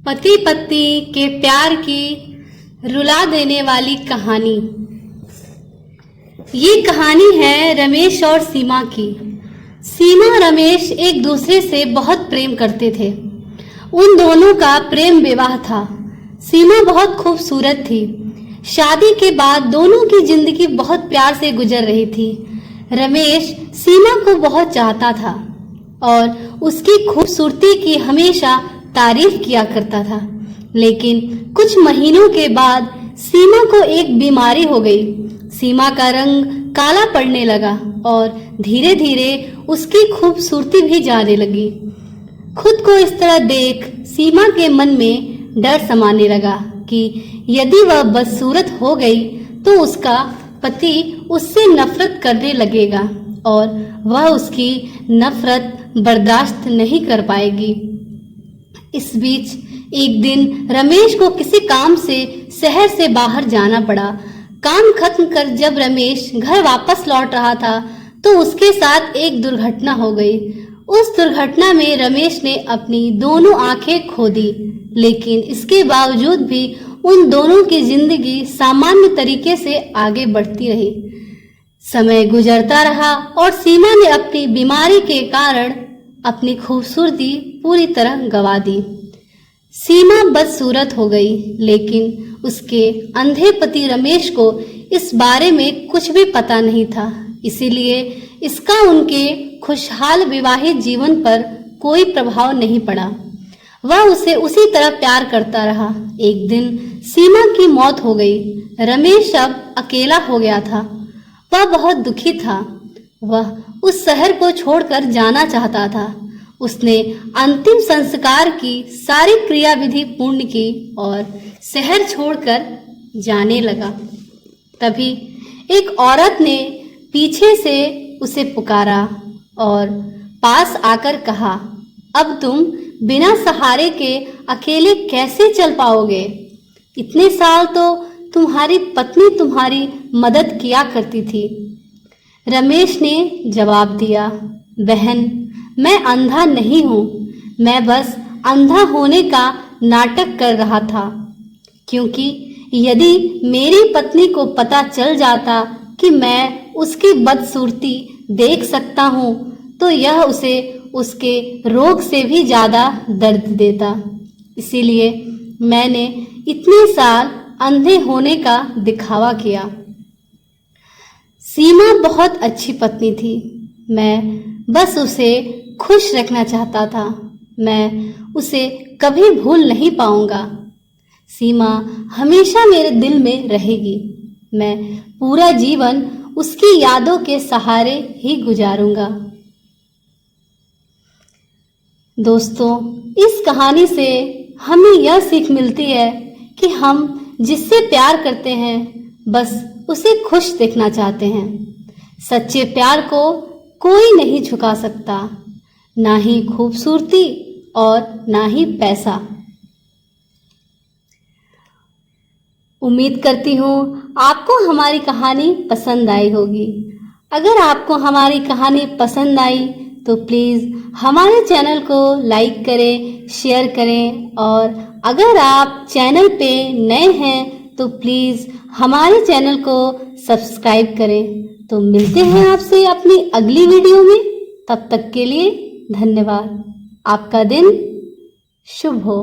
पति पत्नी के प्यार की रुला देने वाली कहानी। ये कहानी है रमेश और सीमा की। सीमा और रमेश एक दूसरे से बहुत प्रेम करते थे। उन दोनों का प्रेम विवाह था। सीमा बहुत खूबसूरत थी। शादी के बाद दोनों की जिंदगी बहुत प्यार से गुजर रही थी। रमेश सीमा को बहुत चाहता था और उसकी खूबसूरती की हमेशा तारीफ किया करता था। लेकिन कुछ महीनों के बाद सीमा को एक बीमारी हो गई। सीमा का रंग काला पड़ने लगा और धीरे धीरे उसकी खूबसूरती भी जाने लगी। खुद को इस तरह देख सीमा के मन में डर समाने लगा कि यदि वह बदसूरत हो गई तो उसका पति उससे नफरत करने लगेगा और वह उसकी नफरत बर्दाश्त नहीं कर पाएगी। इस बीच एक दिन रमेश को किसी काम से शहर से बाहर जाना पड़ा। काम खत्म कर जब रमेश घर वापस लौट रहा था तो उसके साथ एक दुर्घटना हो गई। उस दुर्घटना में रमेश ने अपनी दोनों आंखें खो दी, लेकिन इसके बावजूद भी उन दोनों की जिंदगी सामान्य तरीके से आगे बढ़ती रही। समय गुजरता रहा और सीमा ने अपनी बीमारी के कारण अपनी खूबसूरती पूरी तरह गंवा दी। सीमा बदसूरत हो गई, लेकिन उसके अंधे पति रमेश को इस बारे में कुछ भी पता नहीं था, इसीलिए इसका उनके खुशहाल विवाहित जीवन पर कोई प्रभाव नहीं पड़ा। वह उसे उसी तरह प्यार करता रहा। एक दिन सीमा की मौत हो गई। रमेश अब अकेला हो गया था। वह बहुत दुखी था। वह उस शहर को छोड़कर जाना चाहता था। उसने अंतिम संस्कार की सारी क्रियाविधि पूर्ण की और शहर छोड़कर जाने लगा। तभी एक औरत ने पीछे से उसे पुकारा और पास आकर कहा, अब तुम बिना सहारे के अकेले कैसे चल पाओगे? इतने साल तो तुम्हारी पत्नी तुम्हारी मदद किया करती थी। रमेश ने जवाब दिया, बहन, मैं अंधा नहीं हूँ। मैं बस अंधा होने का नाटक कर रहा था, क्योंकि यदि मेरी पत्नी को पता चल जाता कि मैं उसकी बदसूरती देख सकता हूँ तो यह उसे उसके रोग से भी ज़्यादा दर्द देता। इसीलिए मैंने इतने साल अंधे होने का दिखावा किया। सीमा बहुत अच्छी पत्नी थी। मैं बस उसे खुश रखना चाहता था। मैं उसे कभी भूल नहीं पाऊंगा। सीमा हमेशा मेरे दिल में रहेगी। मैं पूरा जीवन उसकी यादों के सहारे ही गुजारूंगा। दोस्तों, इस कहानी से हमें यह सीख मिलती है कि हम जिससे प्यार करते हैं बस उसे खुश देखना चाहते हैं। सच्चे प्यार को कोई नहीं झुका सकता, ना ही खूबसूरती और ना ही पैसा। उम्मीद करती हूँ आपको हमारी कहानी पसंद आई होगी। अगर आपको हमारी कहानी पसंद आई तो प्लीज़ हमारे चैनल को लाइक करें, शेयर करें और अगर आप चैनल पे नए हैं तो प्लीज़ हमारे चैनल को सब्सक्राइब करें। तो मिलते हैं आपसे अपनी अगली वीडियो में। तब तक के लिए धन्यवाद। आपका दिन शुभ हो।